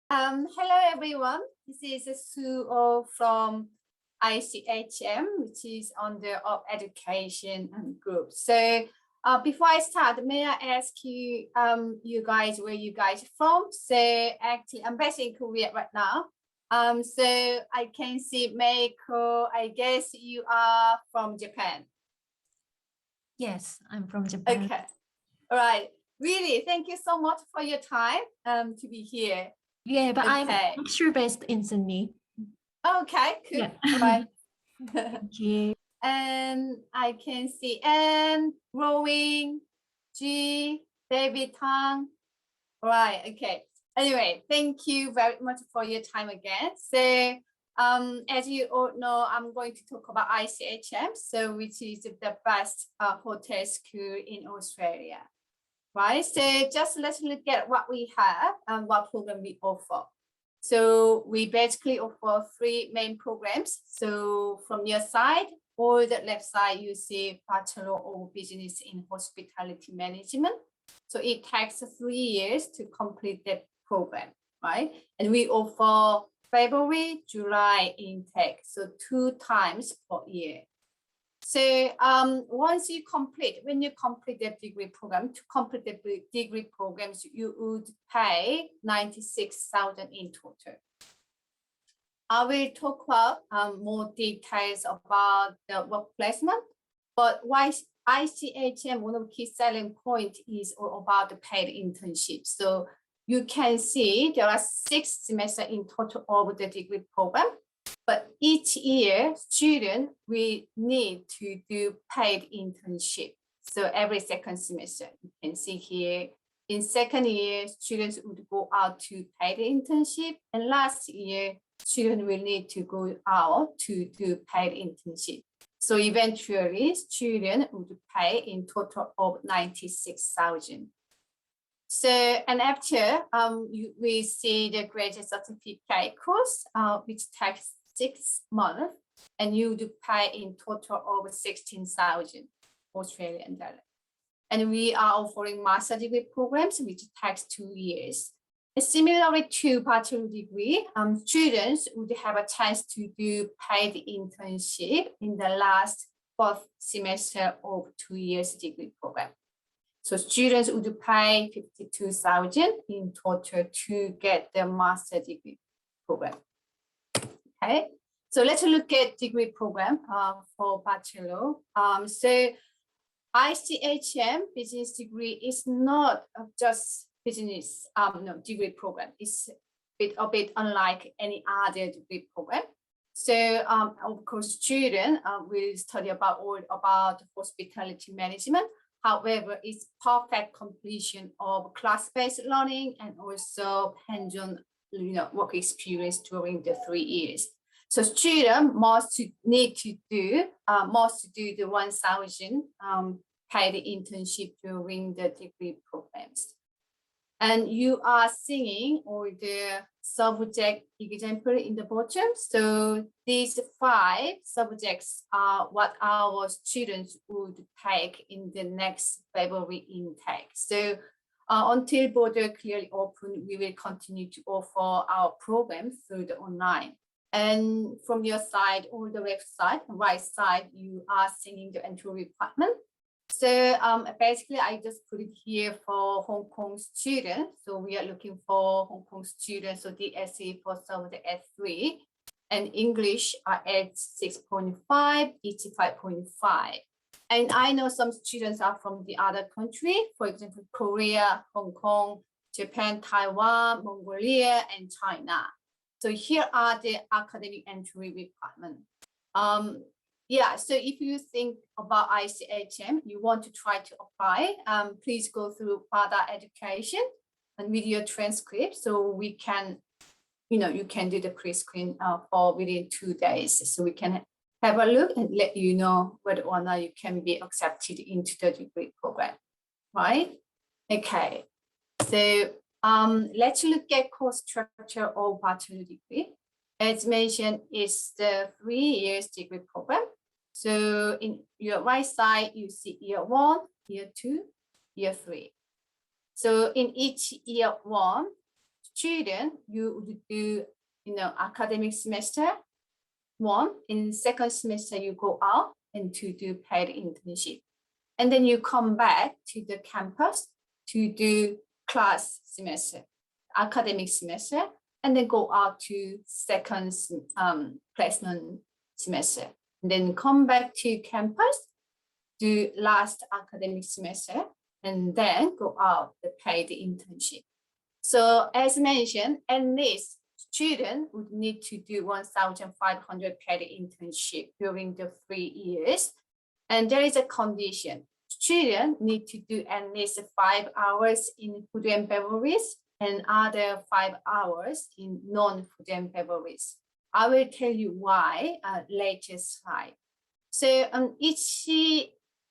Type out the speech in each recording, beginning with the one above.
Hello everyone. This is Sue from ICHM, which is under of education group. So before I start, may I ask you, you guys, where you guys from? So actually, I'm based in Korea right now. So I can see Meiko. I guess you are from Japan. Yes, I'm from Japan. Okay. All right. Really, thank you so much for your time to be here. Yeah, but Okay. I'm actually based in Sydney. Okay, cool. Yeah. All right. Thank you. And I can see N, Rowing, G, David Tang. All right, okay. Anyway, thank you very much for your time again. So as you all know, I'm going to talk about ICHM, so which is the best hotel school in Australia. Right, so just let's look at what we have and what program we offer. So we basically offer 3 main programs. So from your side or the left side, you see Bachelor of Business in Hospitality Management. So it takes 3 years to complete the program, right? And we offer February, July intake, so 2 times per year. So once you complete, when you complete the degree program, to complete the degree programs, you would pay 96,000 in total. I will talk about more details about the work placement, but why ICHM, one of the key selling point is all about the paid internship. So you can see there are 6 semesters in total of the degree program. But each year, student will need to do paid internship. So every second semester, you can see here, in second year, students would go out to paid internship. And last year, students will need to go out to do paid internship. So eventually, students would pay in total of 96,000. So, and after we see the graduate certificate course, which takes 6 months, and you do pay in total over 16,000 Australian dollars. And we are offering master degree programs, which takes 2 years. And similarly to bachelor degree, students would have a chance to do paid internship in the last 4th semester of 2 years degree program. So students would pay 52,000 in total to get the master degree program. Okay, so let's look at degree program for bachelor. So ICHM business degree is not just business degree program. It's a bit unlike any other degree program. So of course, student will study about hospitality management. However, it's perfect completion of class-based learning and also hands-on work experience during the 3 years. So students must need to do the 1,000 paid internship during the degree programs. And you are seeing all the subject example in the bottom. So these 5 subjects are what our students would take in the next February intake. So until border clearly open, we will continue to offer our program through the online. And from your side, or the left side, right side, you are seeing the entry requirement. So basically, I just put it here for Hong Kong students. So we are looking for Hong Kong students, so DSE for subject at 3, and English are at 6.5, ET 5.5. And I know some students are from the other country, for example, Korea, Hong Kong, Japan, Taiwan, Mongolia, and China. So here are the academic entry requirements. Yeah, so if you think about ICHM, you want to try to apply, please go through Bada education and video transcript. So we can, you can do the pre-screen for within 2 days. So we can have a look and let you know whether or not you can be accepted into the degree program, right? Okay, so let's look at course structure of bachelor degree. As mentioned, it's the 3 years degree program. So in your right side, you see year 1, year 2, year 3. So in each year 1, student, you would do, academic semester 1. In second semester, you go out and to do paid internship. And then you come back to the campus to do class semester, academic semester, and then go out to second placement semester. And then come back to campus, do last academic semester, and then go out the paid internship. So as mentioned, at least student would need to do 1,500 paid internship during the 3 years. And there is a condition. Students need to do at least 5 hours in food and beverage and other 5 hours in non-food and beverage. I will tell you why later slide. So on each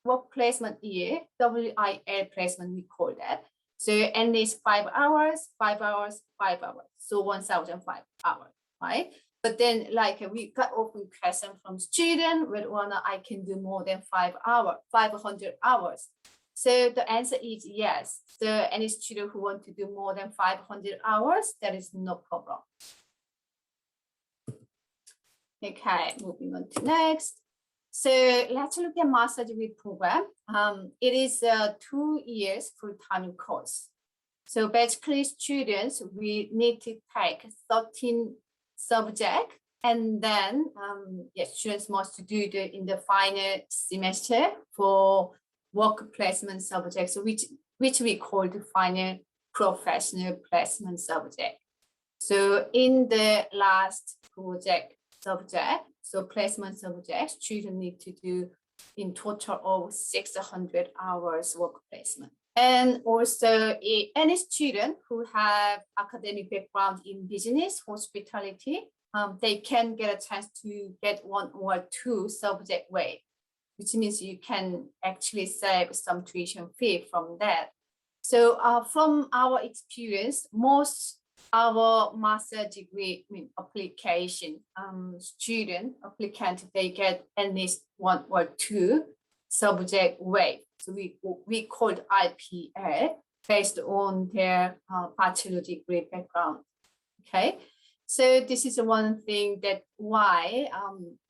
work placement year, WIL placement, we call that. So at least 5 hours, 5 hours, 5 hours. So 1,005 hours, right? But then we got often question from student, whether I can do more than 500 hours. So the answer is yes. So any student who want to do more than 500 hours, that is no problem. Okay, moving on to next. So let's look at master degree program. It is a 2 years full-time course. So basically students, we need to take 13 subjects, and then students must do in the final semester for work placement subjects, which we call the final professional placement subject. So in the last project subject, so placement subject, students need to do in total of 600 hours work placement. And also any student who have academic background in business, hospitality, they can get a chance to get 1 or 2 subject weight, which means you can actually save some tuition fee from that. So from our experience, most our master degree application applicant, they get at least 1 or 2 subject weight. So we called IPL based on their bachelor degree background. Okay, so this is one thing that why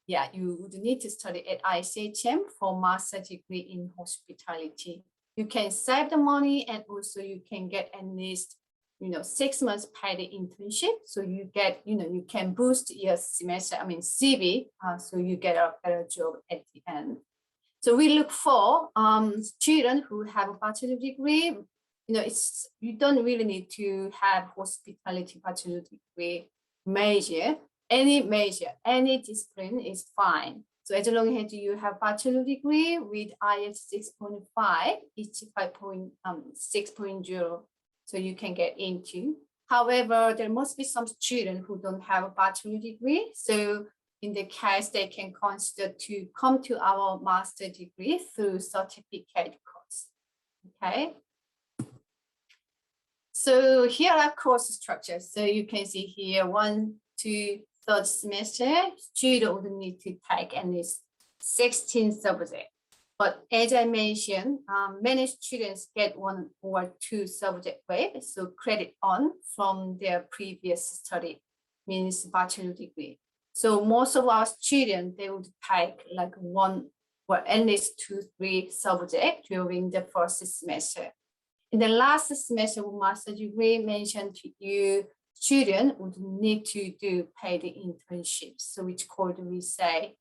you would need to study at ICHM for master degree in hospitality. You can save the money, and also you can get at least 6 months paid internship. So you get, you can boost your semester, CV, so you get a better job at the end. So we look for students who have a bachelor degree. You don't really need to have hospitality bachelor degree major. Any discipline is fine. So as long as you have bachelor degree with IELTS 6.5, it's 6.0, so you can get into. However, there must be some students who don't have a bachelor degree. So in the case, they can consider to come to our master degree through certificate course. Okay. So here are course structures. So you can see here 1 to 3rd semester, student would need to take at least 16 subjects. But as I mentioned, many students get 1 or 2 subject weight, so credit on from their previous study, means bachelor degree. So most of our students, they would take 1 or at least 2, 3 subjects during the first semester. In the last semester of master degree, mentioned to you, students would need to do paid internships, so which called we say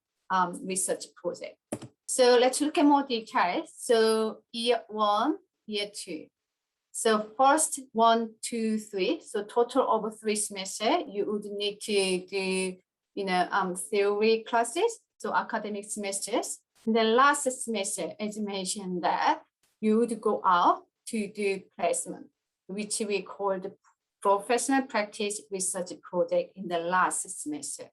research project. So let's look at more details. So year 1, year 2. So first 1, 2, 3. So total over 3 semesters, you would need to do theory classes, so academic semesters. And the last semester, as mentioned, that you would go out to do placement, which we call the professional practice research project in the last semester.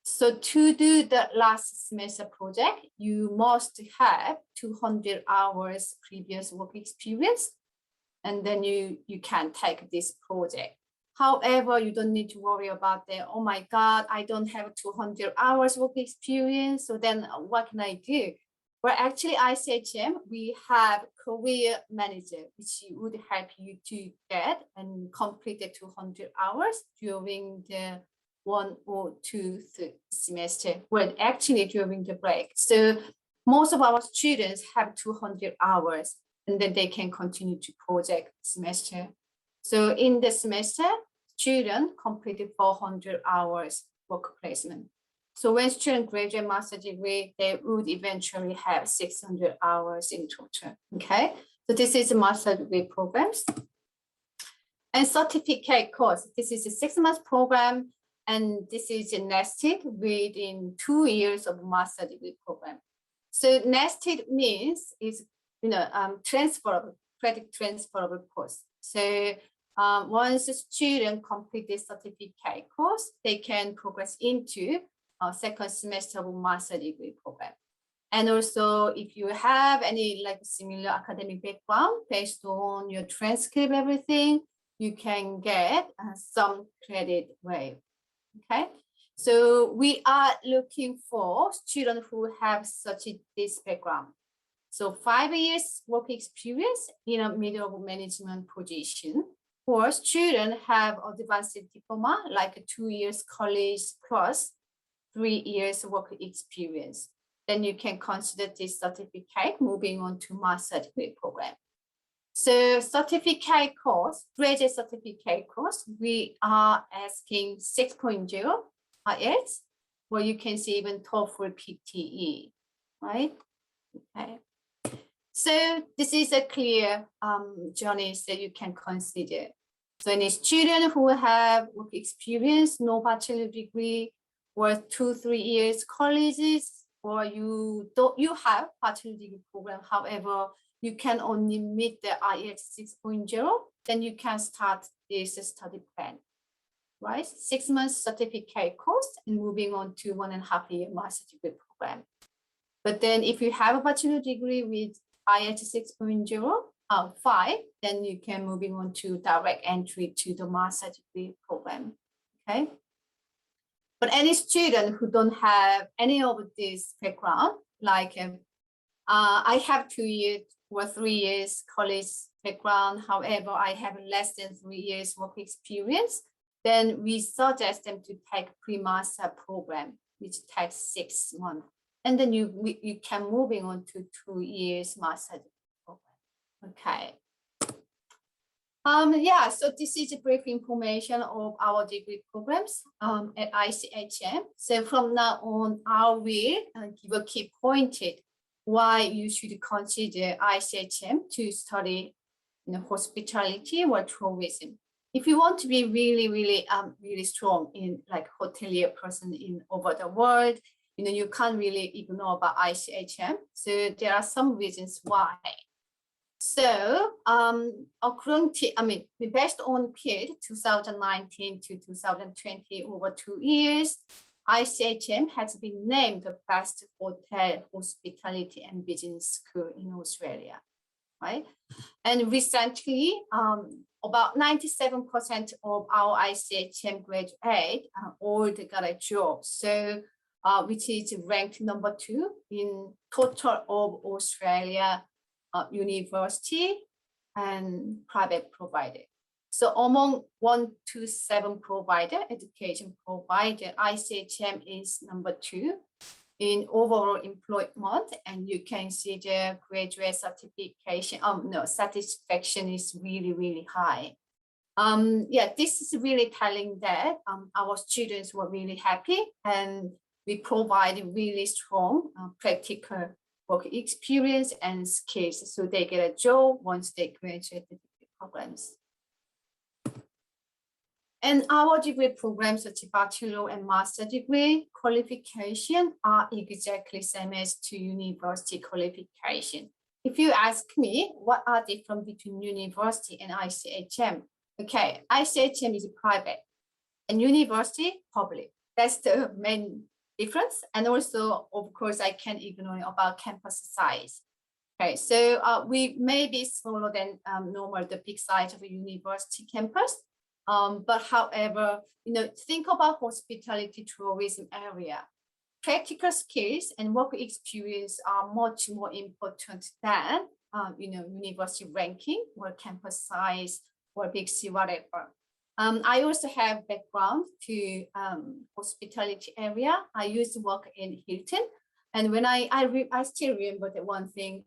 So to do the last semester project, you must have 200 hours previous work experience, and then you can take this project. However, you don't need to worry about that. Oh my God, I don't have 200 hours work experience. So then what can I do? Well, actually, ICHM, we have career manager, which would help you to get and complete the 200 hours during the 1 or 2 semester. Well, actually during the break. So most of our students have 200 hours and then they can continue to project semester. So in the semester, student completed 400 hours work placement. So when students graduate master degree, they would eventually have 600 hours in total, okay? So this is a master degree programs. And certificate course, this is a 6-month program, and this is nested within 2 years of master degree program. So nested means is, transferable, credit transferable course. So once a student complete the certificate course, they can progress into second semester of master degree program. And also if you have any like similar academic background based on your transcript, everything, you can get some credit waive, okay? So we are looking for students who have this background. So 5 years work experience in a middle of management position, or students have advanced diploma, like 2 years college plus 3 years work experience. Then you can consider this certificate moving on to master degree program. So certificate course, graduate certificate course, we are asking 6.0 IELTS, where you can see even TOEFL PTE, right? Okay. So this is a clear journey that you can consider. So any student who have work experience, no bachelor degree, or 2-3 years colleges, or you have bachelor degree program, however, you can only meet the IELTS 6.0, then you can start this study plan, right? 6 months certificate course and moving on to 1.5 year master degree program. But then if you have a bachelor degree with IELTS 6.0, 5, then you can moving on to direct entry to the master degree program, okay? But any student who don't have any of this background, like I have 2 years or 3 years college background, however, I have less than 3 years work experience, then we suggest them to take pre-master program, which takes 6 months. And then you can moving on to 2 years master program, okay. Yeah, so this is a brief information of our degree programs at ICHM. So from now on, I will give a key pointed why you should consider ICHM to study hospitality or tourism. If you want to be really strong in like hotelier person in over the world, you can't really ignore about ICHM. So there are some reasons why. So according to, based on period 2019 to 2020, over 2 years, ICHM has been named the best hotel, hospitality and business school in Australia, right? And recently, about 97% of our ICHM graduate all got a job. So which is ranked number 2 in total of Australia university and private provider. So among 1 to 7 provider, education provider, ICHM is number 2 in overall employment, and you can see the graduate certification, satisfaction is really high. Yeah, this is really telling that our students were really happy, and we provide really strong practical work experience and skills, so they get a job once they graduate the degree programs. And our degree programs, such as bachelor and master degree qualification, are exactly same as to university qualification. If you ask me, what are the difference between university and ICHM? Okay, ICHM is private and university public. That's the main difference. And also, of course, I can't ignore about campus size. Okay, so we may be smaller than normal, the big size of a university campus. But however, think about hospitality tourism area. practical skills and work experience are much more important than university ranking or campus size or big C, whatever. I also have background to hospitality area. I used to work in Hilton, and when I still remember that one thing.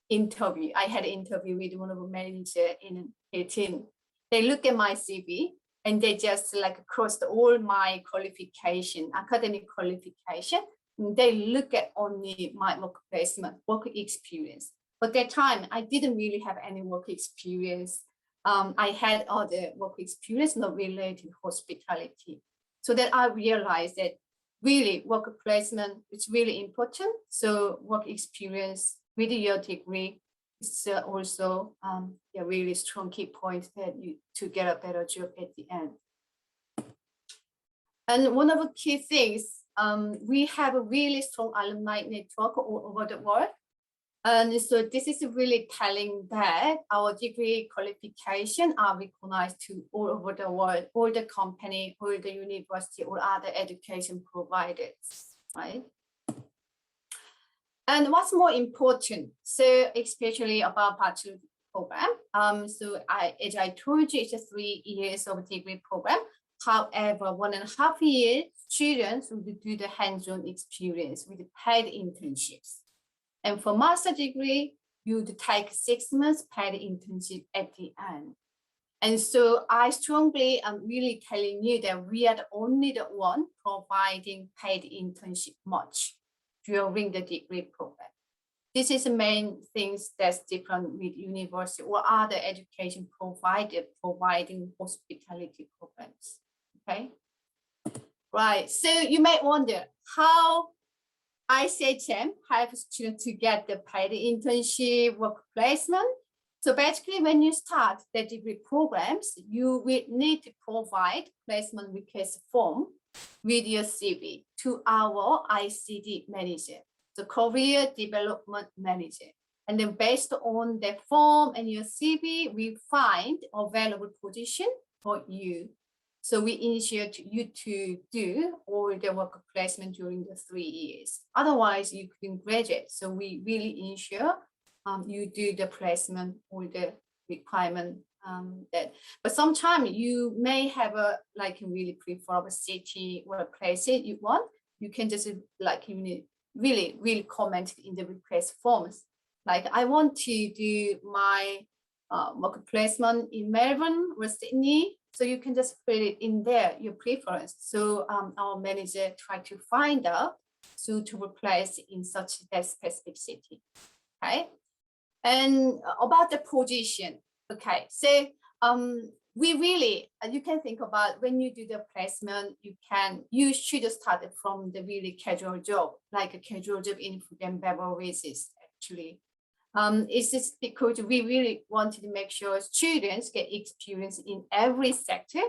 Interview. I had an interview with one of the manager in Hilton. They look at my CV and they just like crossed all my qualification, academic qualification. They look at only my work placement, work experience. But that time I didn't really have any work experience. I had other work experience not related to hospitality. So that I realized that really work placement is really important. So work experience with your degree is also a really strong key point that you to get a better job at the end. And one of the key things, we have a really strong alumni network all over the world. And so this is really telling that our degree qualification are recognized to all over the world, all the company, all the university, or other education providers, right? And what's more important, so especially about bachelor program, as I told you, it's a 3 years of degree program. However, 1.5 years, students will do the hands-on experience with paid internships. And for master degree, you would take 6 months paid internship at the end. And so I strongly am really telling you that we are the only the one providing paid internship much during the degree program. This is the main things that's different with university or other education provider providing hospitality programs, okay? Right, so you might wonder how ICHM helps students to get the paid internship work placement. So basically when you start the degree programs, you will need to provide placement request form with your CV to our ICD manager, the Career Development Manager. And then based on the form and your CV, we find available position for you. So we initiate you to do all the work placement during the 3 years. Otherwise, you couldn't graduate. So we really ensure you do the placement or the requirement but sometimes you may have a really prefer a city or a place you want. You can just really comment in the request forms. Like I want to do my work placement in Melbourne or Sydney. So you can just put it in there, your preference. So our manager try to find out suitable place in such a specific city, okay? And about the position, okay, so we really, you can think about when you do the placement, you should start from the really casual job, like a casual job in food and beverages, actually. It's just because we really wanted to make sure students get experience in every sector,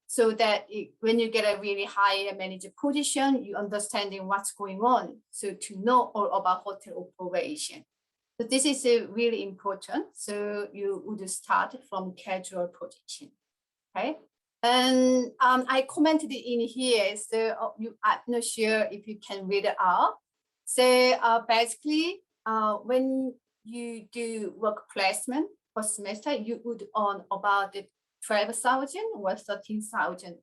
so that when you get a really high manager position, you understanding what's going on. So to know all about hotel operation. So this is really important. So you would start from casual position, okay? And I commented in here, so I'm not sure if you can read it out. So basically, when you do work placement for semester, you would earn about 12,000 or 13,000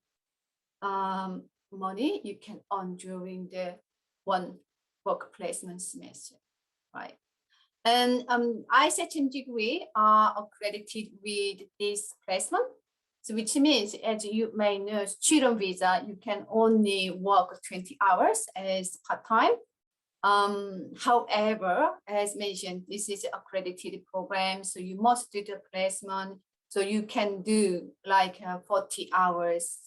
money you can earn during the one work placement semester, right? And ICHM degree are accredited with this placement. So which means, as you may know, student visa, you can only work 20 hours as part-time. However, as mentioned, this is an accredited program, so you must do the placement. So you can do 40 hours,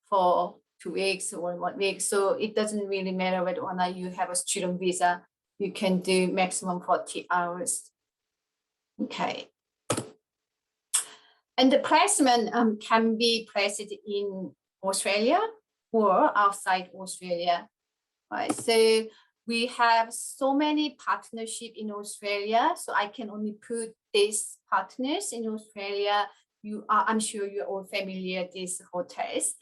for 2 weeks or 1 week. So it doesn't really matter whether or not you have a student visa. You can do maximum 40 hours. Okay. And the placement can be placed in Australia or outside Australia. Right. So we have so many partnerships in Australia. So I can only put these partners in Australia. I'm sure you're all familiar with these hotels.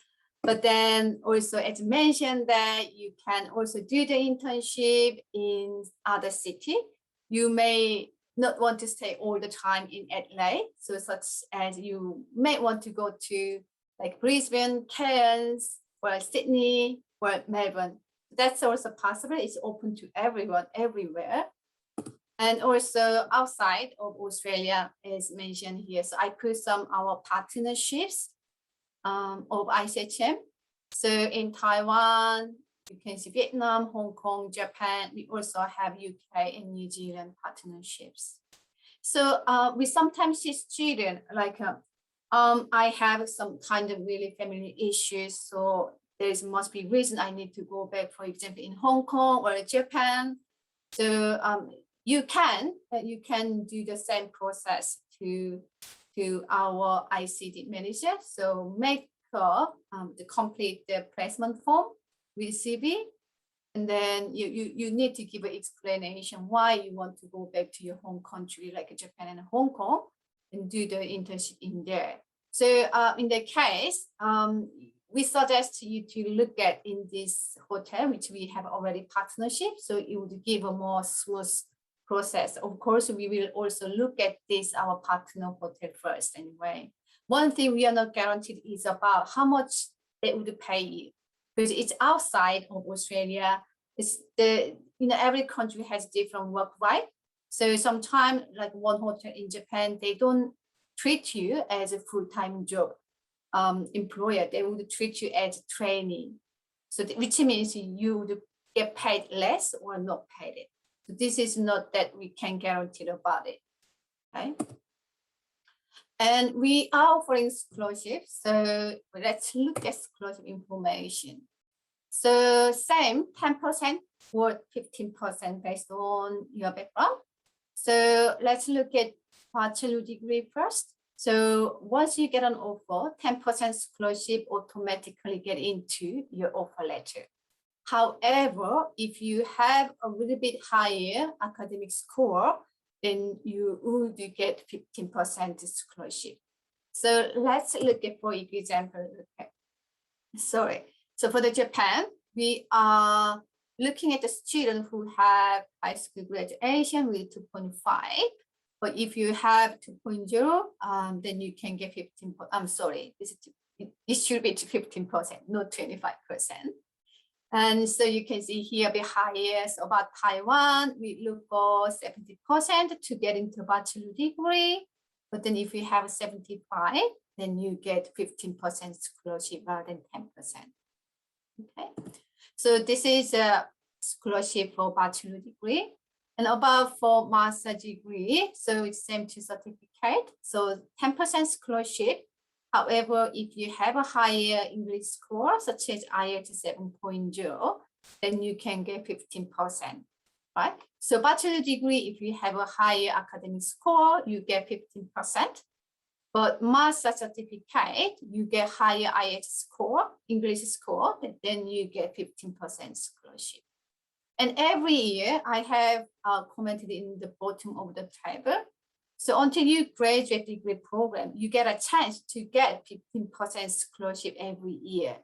But then also, as mentioned, that you can also do the internship in other city. You may not want to stay all the time in LA. So such as you may want to go to like Brisbane, Cairns, or Sydney, or Melbourne. That's also possible. It's open to everyone, everywhere. And also outside of Australia, as mentioned here. So I put some our partnerships of ICHM. So in Taiwan, you can see Vietnam, Hong Kong, Japan. We also have UK and New Zealand partnerships. So we sometimes see students like, I have some kind of really family issues. So there must be reason I need to go back, for example, in Hong Kong or Japan. So you can do the same process to our ICT manager. So make to complete the placement form with CV, and then you need to give an explanation why you want to go back to your home country like Japan and Hong Kong and do the internship in there. So in that case, we suggest you to look at in this hotel, which we have already partnership. So it would give a more smooth process. Of course, we will also look at this, our partner hotel first anyway. One thing we are not guaranteed is about how much they would pay you, because it's outside of Australia. It's every country has different work right. So sometimes like one hotel in Japan, they don't treat you as a full-time job employer. They would treat you as training. So which means you would get paid less or not paid it. So this is not that we can guarantee about it. Okay. And we are offering scholarship. So let's look at scholarship information. So same 10% or 15% based on your background. So let's look at bachelor degree first. So once you get an offer, 10% scholarship automatically get into your offer letter. However, if you have a little bit higher academic score, then you would get 15% scholarship. So let's look at, for example, okay. Sorry. So for the Japan, we are looking at the students who have high school graduation with 2.5. But if you have 2.0, then you can get 15. I'm sorry, it should be 15%, not 25%. And so you can see here the highest about Taiwan, we look for 70% to get into bachelor degree. But then if you have 75, then you get 15% scholarship rather than 10%. Okay, so this is a scholarship for bachelor degree. And about for master degree, so it's same to certificate. So 10% scholarship. However, if you have a higher English score, such as IELTS 7.0, then you can get 15%, right? So bachelor degree, if you have a higher academic score, you get 15%. But master certificate, you get higher IELTS score, English score, then you get 15% scholarship. And every year, I have commented in the bottom of the table. So until you graduate degree program, you get a chance to get 15% scholarship every year.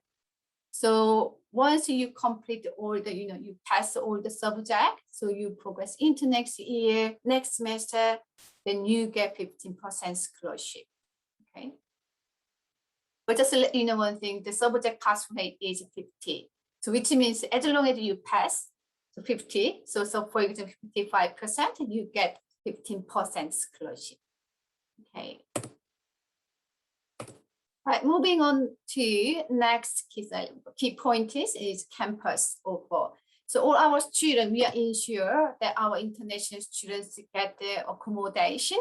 So once you complete all the, you pass all the subjects, so you progress into next year, next semester, then you get 15% scholarship. Okay. But just to let you know one thing, the subject pass rate is 50. So which means as long as you pass, so 50, so for example, 55%, you get 15% scholarship. Okay. Right, moving on to next key point is campus offer. So all our students, we are ensure that our international students get their accommodation.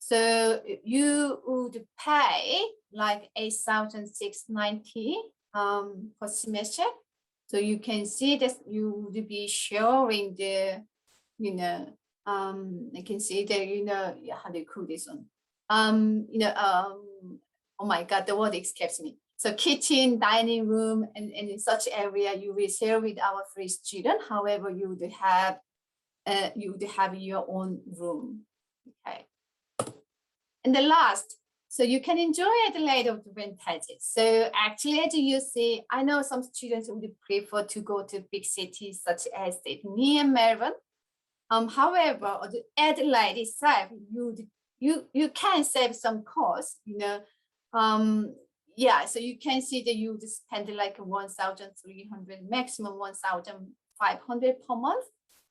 So you would pay like 8,690 per semester. So you can see that you would be showing the, I can see that, how do you call this one? Oh my God, the word escapes me. So kitchen, dining room, and in such area you will share with our 3 students. However, you would have your own room. Okay. And the last, So you can enjoy Adelaide advantages. So actually, as you see, I know some students would prefer to go to big cities such as Sydney and Melbourne. However, the Adelaide itself, you can save some cost, yeah, so you can see that you just spend like 1,300, maximum 1,500 per month.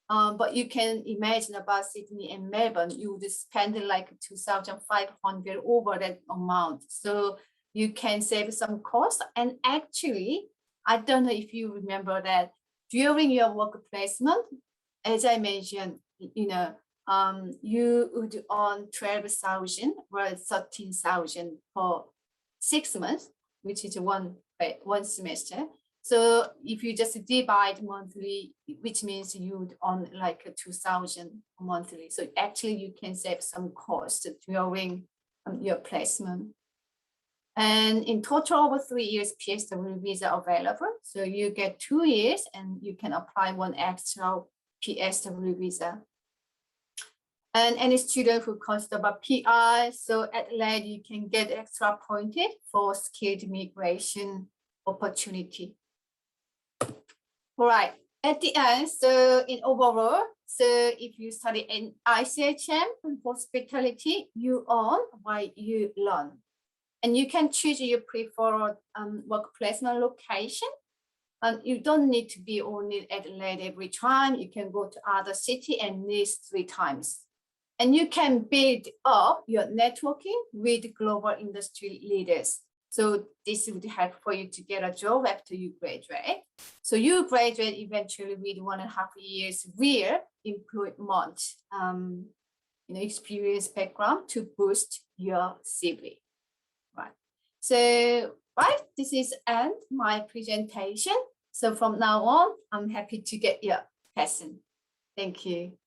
But you can imagine about Sydney and Melbourne, you would spend like 2,500 over that amount. So you can save some cost. And actually, I don't know if you remember that during your work placement, as I mentioned, you would earn 12,000 or 13,000 for 6 months, which is one semester. So if you just divide monthly, which means you would earn like 2,000 monthly. So actually you can save some cost during your placement. And in total, over 3 years, PSW visa available. So you get 2 years and you can apply one extra PSW visa. And any student who comes about PR, so at Adelaide, you can get extra pointed for skilled migration opportunity. All right, at the end, so in overall, so if you study in ICHM and hospitality, you earn while you learn. And you can choose your preferred work placement location. And you don't need to be only at Adelaide every time. You can go to other city at least 3 times. And you can build up your networking with global industry leaders. So this would help for you to get a job after you graduate. So you graduate eventually with 1.5 years real employment experience background to boost your CV. Right. So this is end my presentation. So from now on, I'm happy to get your question. Thank you.